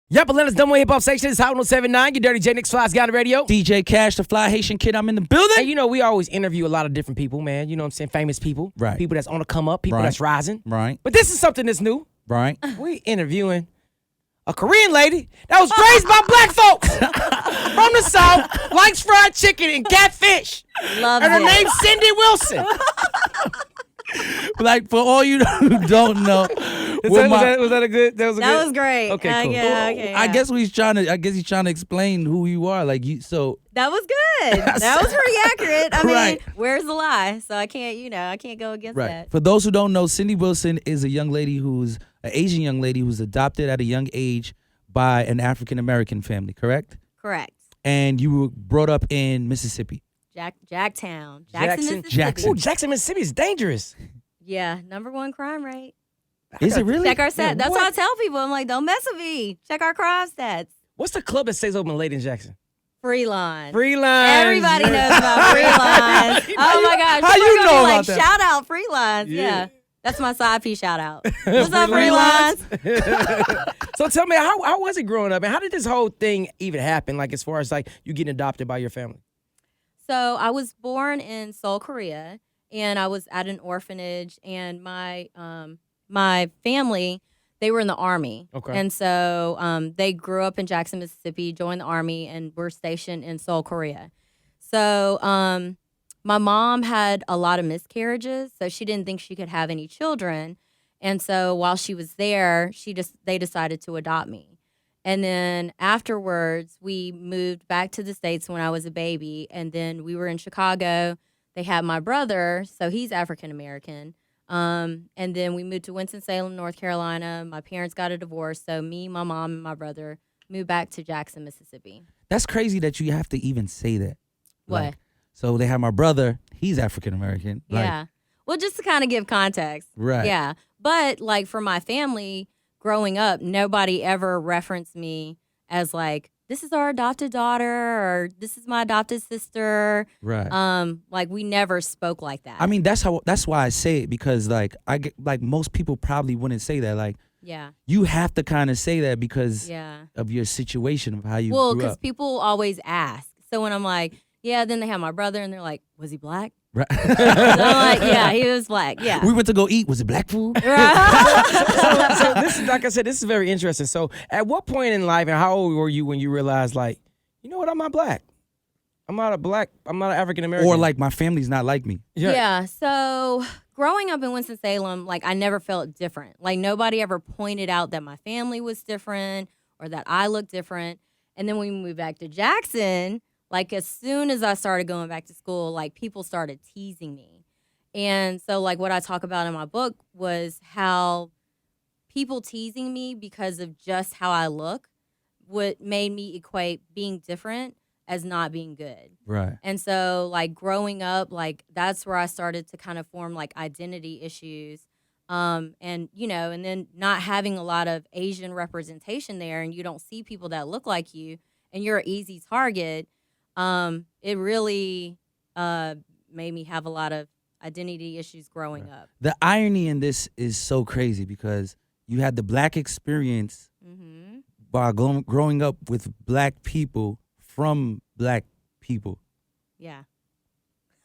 Yep, Atlanta's number one hip-hop station is Hot 107.9. Your Dirty J Nick Fly's got the radio. DJ Cash, the fly Haitian kid, I'm in the building. And you know, we always interview a lot of different people, man. You know what I'm saying? Famous people. Right. People that's on the come up, people Right. that's rising. Right. But this is something that's new. Right. We interviewing a Korean lady that was raised by black folks from the South, likes fried chicken and catfish. Love And her it. name's Cindy Wilson. Like, for all you who don't know, Was that a good? That was a That good? was great. Okay, cool. Yeah, okay, I yeah. guess he's trying to explain who you are. Like you, so That was good. That was pretty accurate. I mean, Right. where's the lie? So I can't, I can't go against right. that. For those who don't know, Cindy Wilson is a young lady an Asian young lady who's adopted at a young age by an African American family. Correct? Correct. And you were brought up in Mississippi. Jacktown. Jackson. Mississippi. Ooh, Jackson, Mississippi is dangerous. Yeah, #1 crime rate. Is it really? Check our stats. Yeah, That's what? what I tell people. I'm like, don't mess with me. Check our crime stats. What's the club that stays open late in Jackson? Free line. Free lines. Everybody knows about free lines. Oh my gosh. how People you are gonna know be about like, that? shout out free lines. Yeah. Yeah. That's my side piece shout out. What's up, Free free lines? So tell me, how was it growing up, and how did this whole thing even happen? Like, as far as like you getting adopted by your family? So I was born in Seoul, Korea, and I was at an orphanage, and my family, they were in the Army. Okay. And so they grew up in Jackson, Mississippi, joined the Army, and were stationed in Seoul, Korea. So my mom had a lot of miscarriages, so she didn't think she could have any children. And so while she was there, they decided to adopt me. And then afterwards, we moved back to the States when I was a baby. And then we were in Chicago. They had my brother, so he's African American. And then we moved to Winston-Salem, North Carolina. My parents got a divorce, so me, my mom, and my brother moved back to Jackson, Mississippi. That's crazy that you have to even say that. What? Like, so they have my brother. He's African American. Yeah. Well, just to kind of give context. Right. Yeah. But like for my family growing up, nobody ever referenced me as like, this is our adopted daughter or this is my adopted sister. Right. Like we never spoke like that. I mean, that's why I say it, because like most people probably wouldn't say that. Like, yeah. you have to kind of say that because Yeah. of your situation, of how you Well, grew because up. people always ask. So when I'm like, yeah, then they have my brother and they're like, was he black? Right. So I'm like, yeah, he was black. Yeah. We went to go eat. Was it black food? So this is, like I said, this is very interesting. So at what point in life and how old were you when you realized, like, you know what, I'm not black. I'm not an African American. Or like my family's not like me. Yeah. So growing up in Winston-Salem, like I never felt different. Like nobody ever pointed out that my family was different or that I looked different. And then when we moved back to Jackson, like as soon as I started going back to school, like people started teasing me. And so like what I talk about in my book was how people teasing me because of just how I look what made me equate being different as not being good. Right. And so like growing up, like that's where I started to kind of form like identity issues. And and then not having a lot of Asian representation there and you don't see people that look like you and you're an easy target. It really made me have a lot of identity issues growing up. The irony in this is so crazy because you had the black experience Mm-hmm. while growing up with black people from black people. Yeah.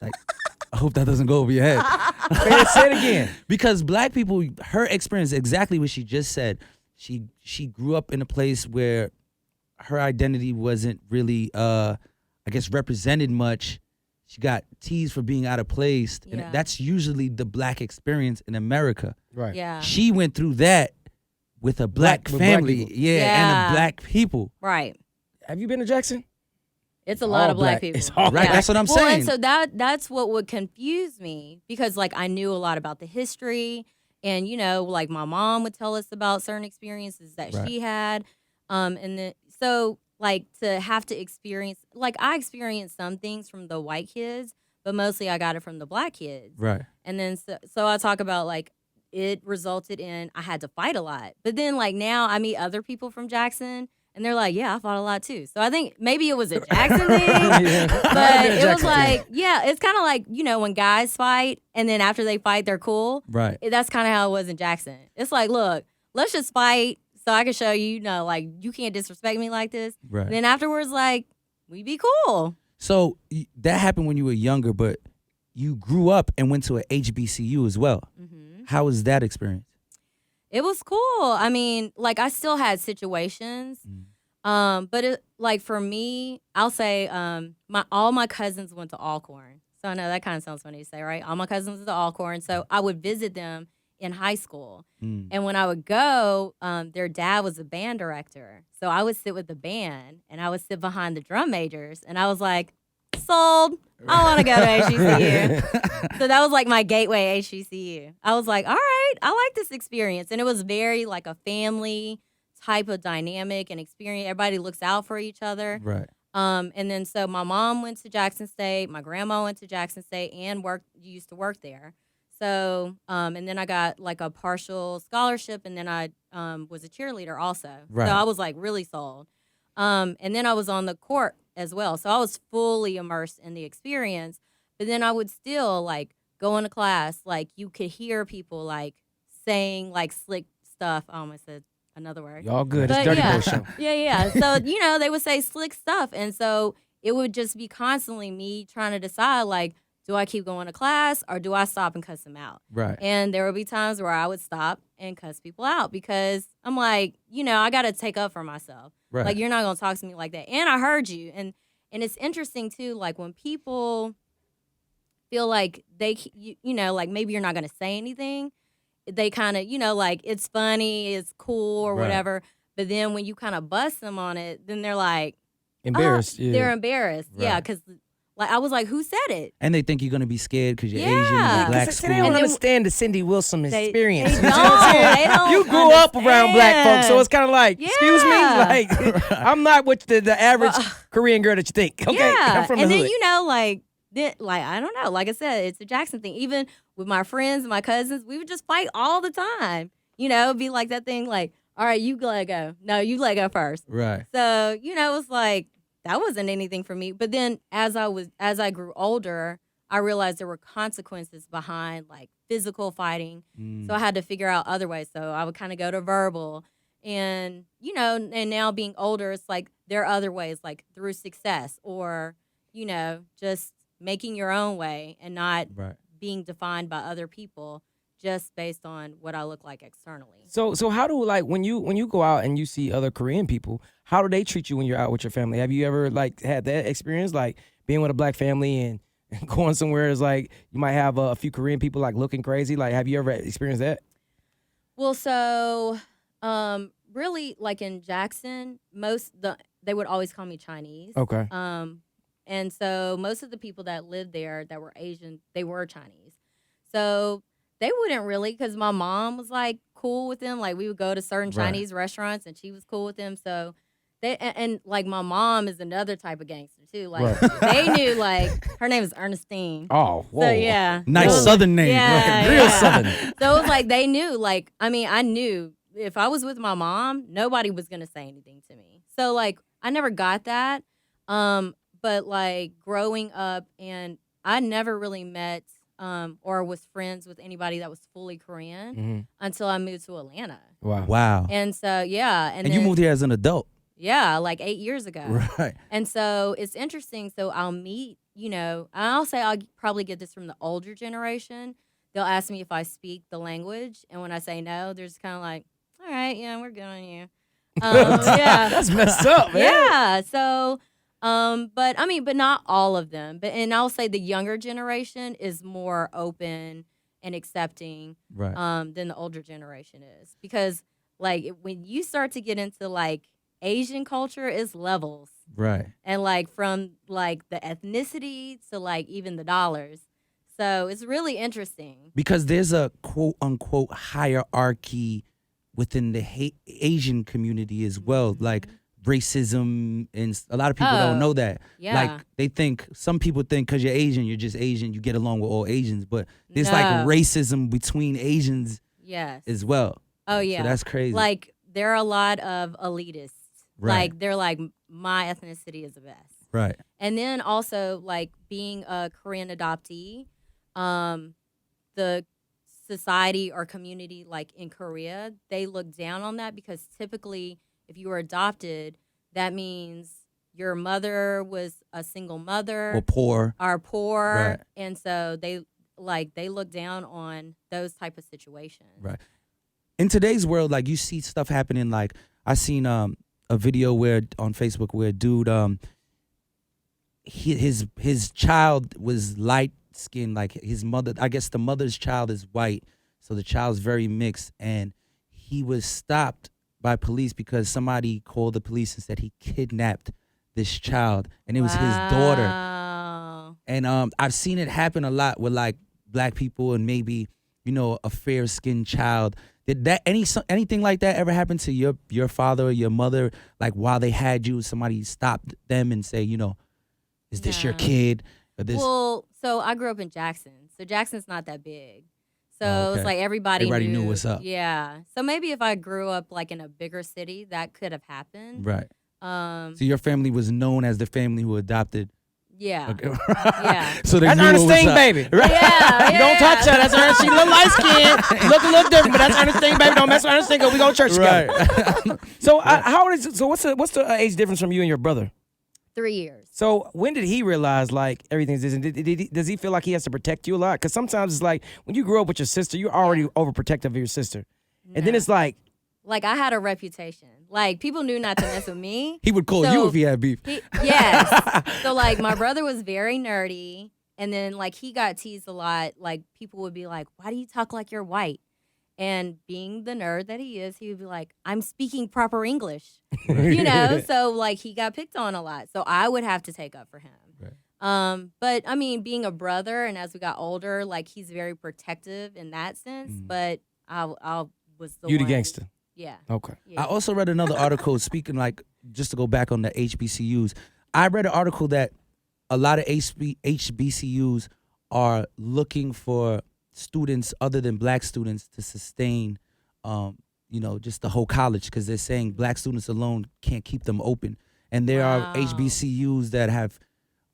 Like, I hope that doesn't go over your head. Say it again. Because black people, her experience, exactly what she just said. She grew up in a place where her identity wasn't really, I guess, represented much. She got teased for being out of place. Yeah. And that's usually the black experience in America. Right. Yeah. She went through that with a black with black family. people. And a black people. Right. Have you been to Jackson? It's a lot All of black black. people. It's all Right, black. that's what I'm well, saying. And so that's what would confuse me because like I knew a lot about the history and like my mom would tell us about certain experiences that Right. she had. And then so like to have to experience like I experienced some things from the white kids, but mostly I got it from the black kids. Right. And then so I talk about like it resulted in I had to fight a lot. But then like now I meet other people from Jackson and they're like, yeah, I fought a lot too. So I think maybe it was a Jackson thing, Yeah. but it was Jackson like, yeah, it's kind of like, when guys fight and then after they fight, they're cool. Right. That's kind of how it was in Jackson. It's like, look, let's just fight so I can show you, you know, like you can't disrespect me like this. Right. And then afterwards, like we be cool. So that happened when you were younger, but you grew up and went to a HBCU as well. Mm-hmm. How was that experience? It was cool. I mean, like I still had situations. But it, like for me, I'll say all my cousins went to Alcorn. So I know that kind of sounds funny to say, right? All my cousins went to Alcorn. So I would visit them in high school. And when I would go, their dad was a band director. So I would sit with the band and I would sit behind the drum majors. And I was like, sold. I want to go to HBCU. So that was like my gateway HBCU. I was like, all right, I like this experience. And it was very like a family type of dynamic and experience. Everybody looks out for each other. Right. And then so my mom went to Jackson State, my grandma went to Jackson State and used to work there. So, and then I got like a partial scholarship and then I was a cheerleader also. Right. So I was like really sold. And then I was on the court as well. So I was fully immersed in the experience. But then I would still like go into class, like you could hear people like saying like slick stuff. I almost said another word. Y'all good. But It's Dirty yeah. Boy Show. Yeah. So, you know, they would say slick stuff. And so it would just be constantly me trying to decide, like, do I keep going to class or do I stop and cuss them out? Right. And there would be times where I would stop and cuss people out because I'm like, you know, I got to take up for myself. Right. Like, you're not going to talk to me like that. And I heard you. And it's interesting, too, like, when people feel like you know, like maybe you're not going to say anything, they kind of, you know, like, it's funny, it's cool or Right. whatever. But then when you kind of bust them on it, then they're like, Embarrassed. oh, yeah. they're embarrassed. Yeah, Right. because like I was like, who said it? And they think you're gonna be scared because you're Yeah. Asian, Yeah, you're 'Cause black they school. don't And then- understand the Cindy Wilson They experience. don't. You know what I'm saying? They don't You grew up around black folks, so understand. it's kind of like, excuse me, Yeah. like I'm not what the average Korean girl that you think. Okay, Yeah. I'm from and the then hood. you know, like I don't know. Like I said, it's a Jackson thing. Even with my friends and my cousins, we would just fight all the time. You know, it'd be like that thing, like, all right, you let go. No, you let go first. Right. So, you know, it was like that wasn't anything for me. But then as I grew older, I realized there were consequences behind like physical fighting. So I had to figure out other ways. So I would kind of go to verbal. And, you know, and now being older, it's like there are other ways, like through success or, you know, just making your own way and not Right. being defined by other people just based on what I look like externally. So how do like when you go out and you see other Korean people, how do they treat you when you're out with your family? Have you ever like had that experience, like being with a black family and going somewhere is like you might have a few Korean people like looking crazy? Like, have you ever experienced that? Well, so really like in Jackson, they would always call me Chinese. Okay. And so most of the people that lived there that were Asian, they were Chinese. So they wouldn't really, because my mom was like cool with them. Like we would go to certain Right. Chinese restaurants and she was cool with them. So and like my mom is another type of gangster too. Like Right. they knew, like her name is Ernestine. Oh, whoa. So yeah. Nice So- Southern name. Yeah, Real yeah. Southern. So it was like they knew, like, I mean, I knew if I was with my mom, nobody was going to say anything to me. So, like, I never got that. But, like, growing up, and I never really met or was friends with anybody that was fully Korean Mhm. until I moved to Atlanta. Wow. Wow. And so, yeah. And then, you moved here as an adult. Yeah, like 8 years ago. Right. And so it's interesting. So I'll meet, you know, I'll say I'll probably get this from the older generation. They'll ask me if I speak the language. And when I say no, they're just kind of like, all right, yeah, we're good on you. Yeah. That's messed up, man. Yeah. So, but I mean, but not all of them. And I'll say the younger generation is more open and accepting Right. than the older generation is. Because, like, when you start to get into, like, Asian culture, it's levels. Right. And like from like the ethnicity to like even the dollars. So it's really interesting. Because there's a quote unquote hierarchy within the Asian community as well, like racism, and a lot of people don't know that. Yeah. Like they think, some people think because you're Asian, you're just Asian, you get along with all Asians, but there's No. like racism between Asians Yes. as well. Oh yeah. So that's crazy. Like there are a lot of elitists. Right. Like they're like, my ethnicity is the best. Right. And then also like being a Korean adoptee, the society or community like in Korea, they look down on that because typically if you were adopted, that means your mother was a single mother Or poor. or poor, Right. and so they look down on those type of situations. Right. In today's world, like you see stuff happening. Like I seen a video where on Facebook where a dude his child was light skinned, like his mother. I guess the mother's child is white, so the child's very mixed, and he was stopped by police because somebody called the police and said he kidnapped this child, and it was his daughter. Wow. And I've seen it happen a lot with like black people and maybe, you know, a fair skinned child. Did that anything like that ever happen to your father or your mother? Like while they had you, somebody stopped them and say, you know, is this your No. kid? Or this? Well, so I grew up in Jackson. So Jackson's not that big. So Oh, okay. it's like everybody knew what's up. Yeah. So maybe if I grew up like in a bigger city, that could have happened. Right. Um So your family was known as the family who adopted. yeah. Okay. Yeah. So they That's knew what was Ernestine, up. baby. Right. Yeah. You don't touch her. That's Ernestine. She a little light skinned, look a little different, but that's Ernestine, baby. Don't mess with Ernestine. 'Cause we go to church together. Right. So how old is? So what's the age difference from you and your brother? 3 years. So when did he realize like everything's this? And does he feel like he has to protect you a lot? Because sometimes it's like when you grow up with your sister, you're already overprotective of your sister, and then No. it's like Like I had a reputation. Like people knew not to mess with me. He would call So- you if he had beef. Yes. So like my brother was very nerdy, and then like he got teased a lot. Like people would be like, "Why do you talk like you're white?" And being the nerd that he is, he would be like, "I'm speaking proper English," you know. So like he got picked on a lot. So I would have to take up for him. Right. But I mean, being a brother, and as we got older, like he's very protective in that sense. Mm. But I was the you the one- gangster. Yeah. Okay. Yeah. I also read another article speaking like just to go back on the HBCUs. I read an article that a lot of HBCUs are looking for students other than black students to sustain, you know, just the whole college because they're saying black students alone can't keep them open. And there Wow. are HBCUs that have,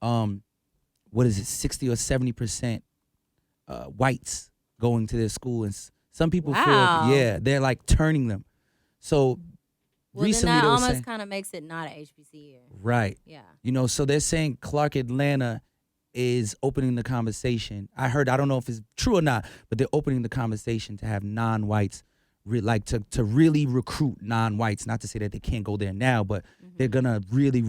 60 or 70% whites going to their school, and some people Wow. feel, yeah, they're like turning them. So Well, recently then that they were almost saying, kind of makes it not a HBCU. right, Yeah. you know, so they're saying Clark Atlanta is opening the conversation. I don't know if it's true or not, but they're opening the conversation to have non-whites, to really recruit non-whites. Not to say that they can't go there now, but they're gonna really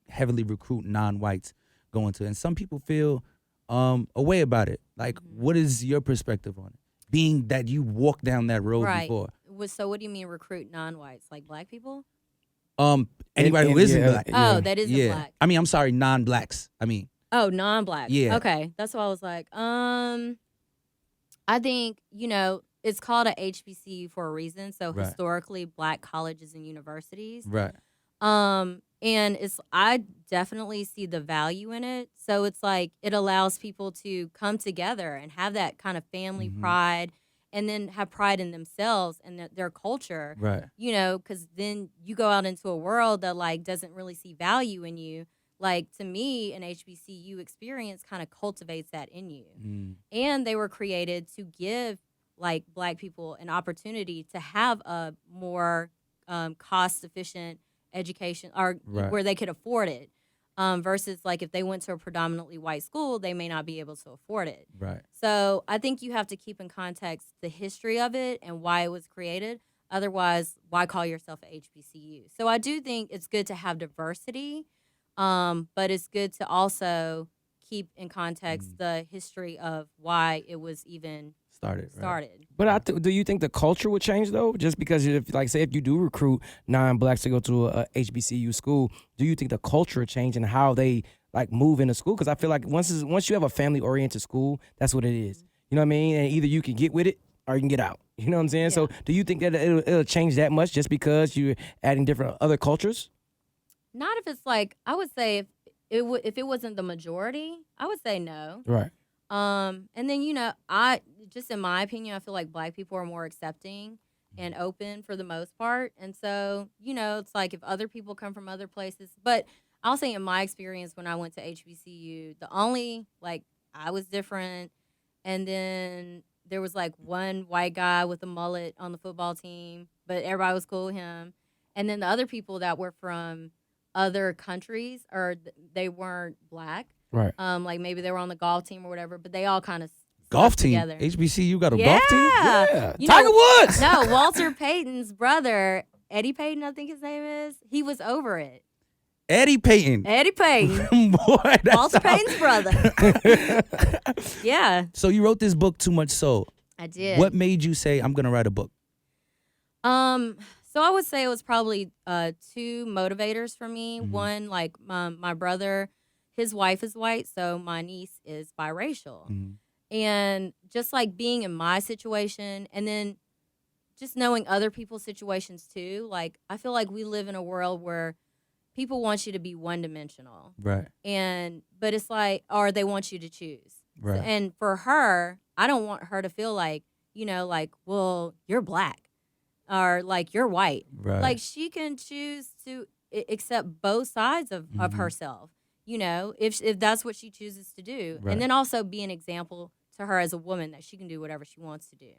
heavily recruit non-whites going to. And some people feel a way about it. Like, what is your perspective on it? Being that you walked down that road Right. before. So what do you mean recruit non-whites? Like black people? Anybody who And- isn't yeah, black. yeah. Oh, that isn't Yeah. black. I mean, I'm sorry, non-blacks. I mean, Oh, non-black. Yeah. Okay. That's why I was like, I think, it's called a HBCU for a reason. So Right. historically black colleges and universities. right. And I definitely see the value in it. So it's like it allows people to come together and have that kind of family Mhm. pride, and then have pride in themselves and their culture. Right. Because then you go out into a world that like doesn't really see value in you. Like to me, an HBCU experience kind of cultivates that in you. Mm. And they were created to give like black people an opportunity to have a more cost efficient education, or Right. where they could afford it. Versus like if they went to a predominantly white school, they may not be able to afford it. Right. So I think you have to keep in context the history of it and why it was created. Otherwise, why call yourself a HBCU? So I do think it's good to have diversity, but it's good to also keep in context the history of why it was even Started. Right. started. But do you think the culture would change though? Just because say if you do recruit non-blacks to go to a HBCU school, do you think the culture would change and how they like move into school? Because I feel like once you have a family-oriented school, that's what it is. You know what I mean? And either you can get with it or you can get out. You know what I'm saying? Yeah. So do you think that it'll change that much just because you're adding different other cultures? Not if it's like, I would say if it wasn't the majority, I would say no. Right. And then, I just in my opinion, I feel like black people are more accepting and open for the most part. And so, it's like if other people come from other places, but I'll say in my experience when I went to HBCU, I was different. And then there was like one white guy with a mullet on the football team, but everybody was cool with him. And then the other people that were from other countries or they weren't black. Right. Like maybe they were on the golf team or whatever, but they all kind of Golf team. together. HBCU got a Yeah. golf team? Yeah. You Tiger know- Woods. No, Walter Payton's brother, Eddie Payton, I think his name is. He was over it. Eddie Payton. Eddie Payton. Boy, that Walter sounds- Payton's brother. Yeah, So you wrote this book, Too Much Soul. I did. What made you say, I'm going to write a book? So I would say it was probably two motivators for me. Mhm. One, like my brother, his wife is white, so my niece is biracial. Mhm. And just like being in my situation and then just knowing other people's situations too, like I feel like we live in a world where people want you to be one dimensional. Right. But it's like, or they want you to choose. Right. And for her, I don't want her to feel like, like, well, you're black or like you're white. Right. Like she can choose to accept both sides of Mhm. herself, if that's what she chooses to do. Right. And then also be an example to her as a woman that she can do whatever she wants to do.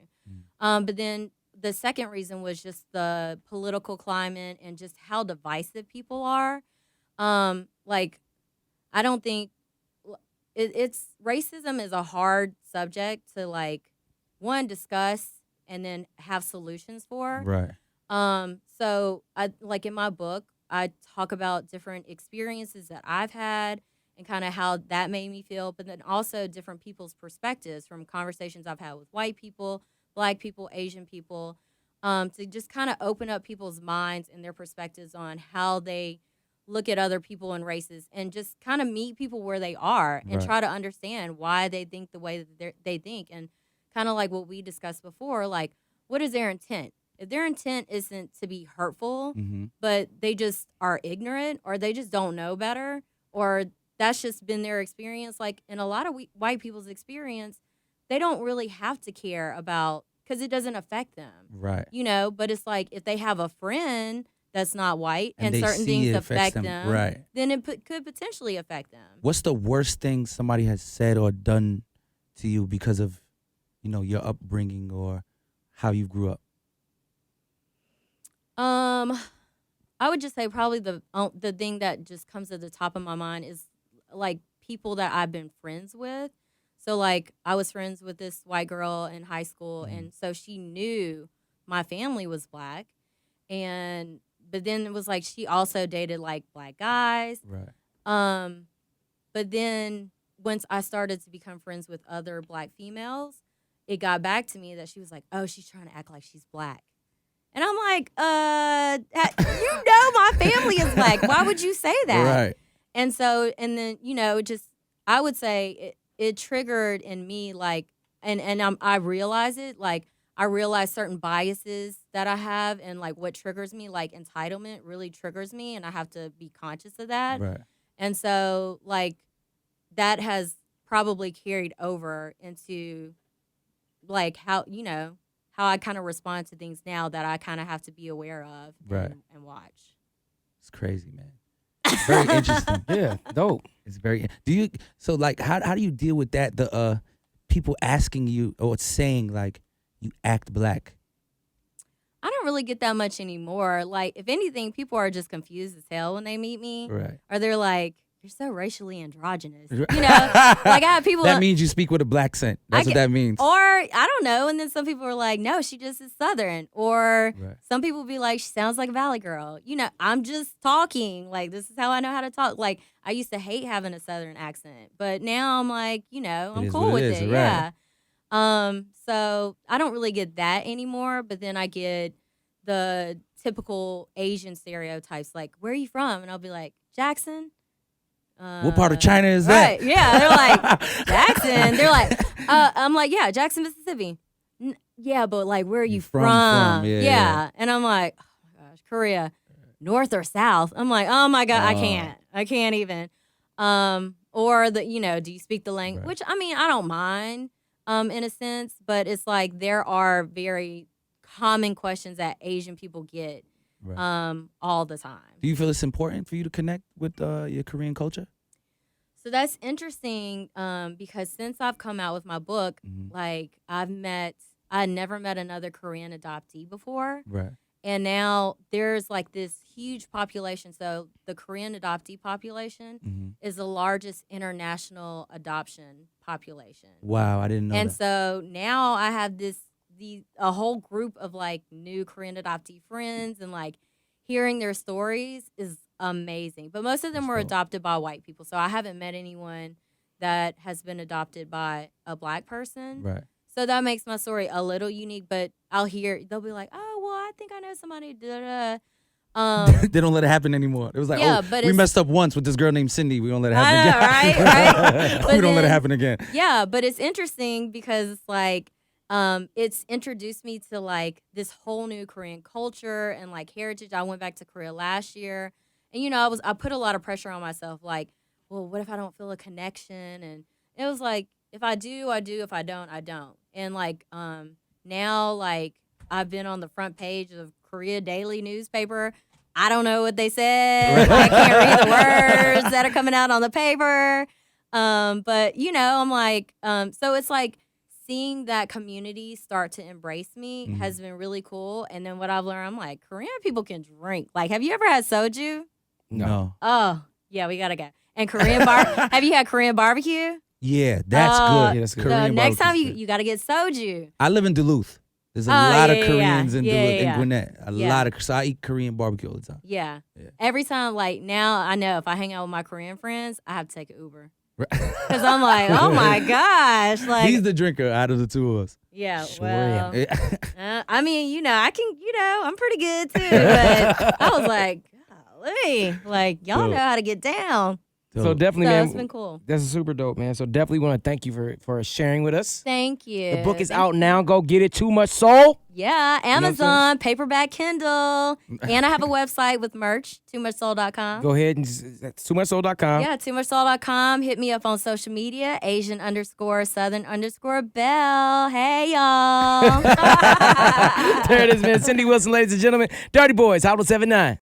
But then the second reason was just the political climate and just how divisive people are. Like, I don't think it's racism is a hard subject to like one discuss and then have solutions for. Right. So I like in my book, I talk about different experiences that I've had and kind of how that made me feel, but then also different people's perspectives from conversations I've had with white people, black people, Asian people, to just kind of open up people's minds and their perspectives on how they look at other people and races and just kind of meet people where they are and Right. try to understand why they think the way that they think. And kind of like what we discussed before, like, what is their intent? If their intent isn't to be hurtful, Mm-hmm. but they just are ignorant or they just don't know better or that's just been their experience. Like in a lot of white people's experience, they don't really have to care about because it doesn't affect them, Right. But it's like if they have a friend that's not white and they certain see things it affects affect them, Right. then it could potentially affect them. What's the worst thing somebody has said or done to you because of, your upbringing or how you grew up? I would just say probably the thing that just comes to the top of my mind is like people that I've been friends with. So like I was friends with this white girl in high school, and so she knew my family was black, but then it was like she also dated like black guys. Right. But then once I started to become friends with other black females, it got back to me that she was like, "Oh, she's trying to act like she's black." And I'm like, my family is black. Why would you say that? Right. And so, and then, I would say it triggered in me, like, I realize it, like, I realize certain biases that I have and, like, what triggers me, like, entitlement really triggers me, and I have to be conscious of that. Right. And so, like, that has probably carried over into, like, how I kind of respond to things now that I kind of have to be aware of Right. and watch. It's crazy, man. It's very interesting. Yeah, dope. It's very. How do you deal with that? The people asking you or saying like you act black. I don't really get that much anymore. Like, if anything, people are just confused as hell when they meet me. Right. Or they're like, you're so racially androgynous. Right. Like, I have people. That means you speak with a black accent. That's what that means. Or, I don't know. And then some people are like, no, she just is Southern. Or Right. some people be like, she sounds like a Valley girl. I'm just talking. Like, this is how I know how to talk. Like, I used to hate having a Southern accent. But now I'm like, I'm is cool what with it is, it. right. Yeah. So I don't really get that anymore. But then I get the typical Asian stereotypes. Like, where are you from? And I'll be like, Jackson. What part of China is that? Right, yeah, they're like, Jackson. They're like, I'm like, yeah, Jackson, Mississippi. Yeah, but like, where are you from? Yeah. And I'm like, oh my gosh, Korea, north or south? I'm like, oh my God, I can't even. Or do you speak the language? Right. Which, I mean, I don't mind in a sense, but it's like there are very common questions that Asian people get Right. all the time. Do you feel it's important for you to connect with your Korean culture? So that's interesting because since I've come out with my book, Mhm. like I had never met another Korean adoptee before. Right. And now there's like this huge population. So the Korean adoptee population Mm-hmm. is the largest international adoption population. Wow, I didn't know And that. so now I have a whole group of like new Korean adoptee friends, and like hearing their stories is amazing. But most of them That's were dope. adopted by white people. So I haven't met anyone that has been adopted by a black person. Right. So that makes my story a little unique, but they'll be like, oh, well, I think I know somebody. Da, da. They don't let it happen anymore. It was like, Yeah, oh, but we it's- messed up once with this girl named Cindy. We don't let it happen I know, again. right? we But don't let it then- happen again. Yeah, but it's interesting because it's like it's introduced me to like this whole new Korean culture and like heritage. I went back to Korea last year, and I put a lot of pressure on myself. Like, well, what if I don't feel a connection? And it was like, if I do, I do. If I don't, I don't. And like now, like I've been on the front page of Korea Daily newspaper. I don't know what they said. I can't read the words that are coming out on the paper. But I'm like, so it's like seeing that community start to embrace me Mhm. has been really cool. And then what I've learned, I'm like, Korean people can drink. Like, have you ever had soju? No. Oh, yeah, we gotta go. And Korean have you had Korean barbecue? Yeah, that's Uh, good. Yeah, that's good. So Korean next time barbecue's good. you gotta get soju. I live in Duluth. There's a Oh, lot of yeah, yeah, Koreans in yeah, Duluth, yeah. in Gwinnett. A Yeah. lot of, so I eat Korean barbecue all the time. Yeah. Yeah. Every time, like now, I know if I hang out with my Korean friends, I have to take an Uber Right. because I'm like, oh my gosh, like He's the drinker out of the two of us. yeah. Sure Well, Yeah. I mean, I can, I'm pretty good too. But I was like, golly, like y'all Dope. know how to get down. So definitely, So man, it's been cool. that's super dope, man. So definitely want to thank you for sharing with us. Thank you. The book is Thank out you. now. Go get it. Too Much Soul. Yeah, what I'm saying? Amazon, paperback, Kindle, and I have a website with merch, toomuchsoul.com. Go ahead and TooMuchSoul.com. Yeah, toomuchsoul.com. Hit me up on social media, Asian_Southern_Belle. Hey, y'all. There it is, man. Cindy Wilson, ladies and gentlemen. Dirty Boys, Hot 79.